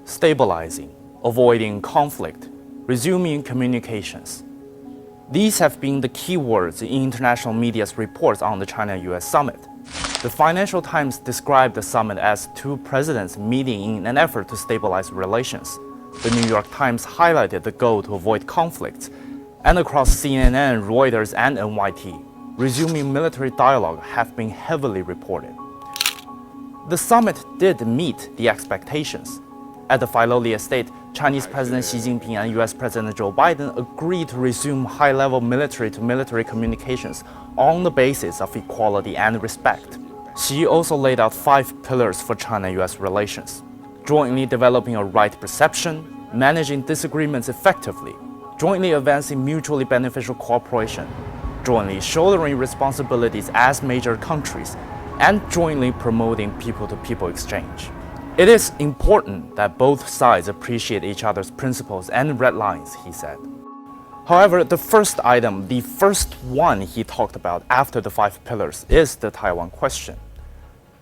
stabilizing, avoiding conflict, resuming communications. These have been the key words in international media's reports on the China-U.S. summit. The Financial Times described the summit as two presidents meeting in an effort to stabilize relations. The New York Times highlighted the goal to avoid conflicts, and across CNN, Reuters, and NYT, resuming military dialogue have been heavily reported. The summit did meet the expectations. At the Filoli Estate, Chinese President Xi Jinping and U.S. President Joe Biden agreed to resume high-level military-to-military communications on the basis of equality and respect. Xi also laid out 5 pillars for China-U.S. relations: jointly developing a right perception, managing disagreements effectively, jointly advancing mutually beneficial cooperation, jointly shouldering responsibilities as major countries, and jointly promoting people-to-people exchange. It is important that both sides appreciate each other's principles and red lines, he said. However, the first item, the first one he talked about after the 5 pillars, is the Taiwan question.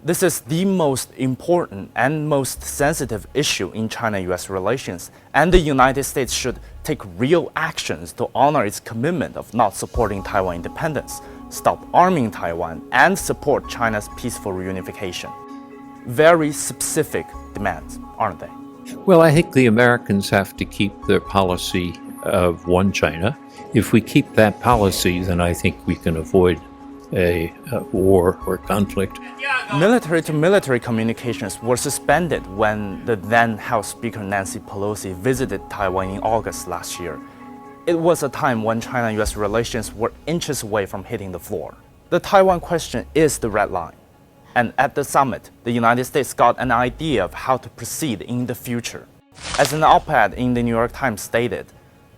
This is the most important and most sensitive issue in China-U.S. relations, and the United States should take real actions to honor its commitment of not supporting Taiwan independence, stop arming Taiwan, and support China's peaceful reunification. Very specific demands, aren't they? Well, I think the Americans have to keep their policy of one China. If we keep that policy, then I think we can avoid a war or conflict. Military-to-military communications were suspended when the then House Speaker Nancy Pelosi visited Taiwan in August last year. It was a time when China-U.S. relations were inches away from hitting the floor. The Taiwan question is the red line. And at the summit, the United States got an idea of how to proceed in the future. As an op-ed in the New York Times stated,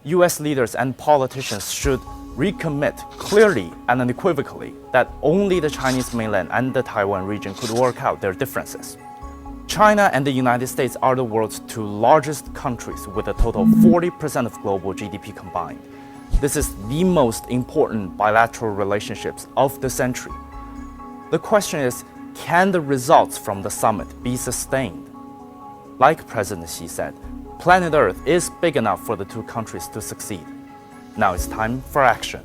U.S. leaders and politicians should recommit clearly and unequivocally that only the Chinese mainland and the Taiwan region could work out their differences. China and the United States are the world's 2 largest countries with a total of 40% of global GDP combined. This is the most important bilateral relationships of the century. The question is, can the results from the summit be sustained? Like President Xi said, planet Earth is big enough for the 2 countries to succeed. Now it's time for action.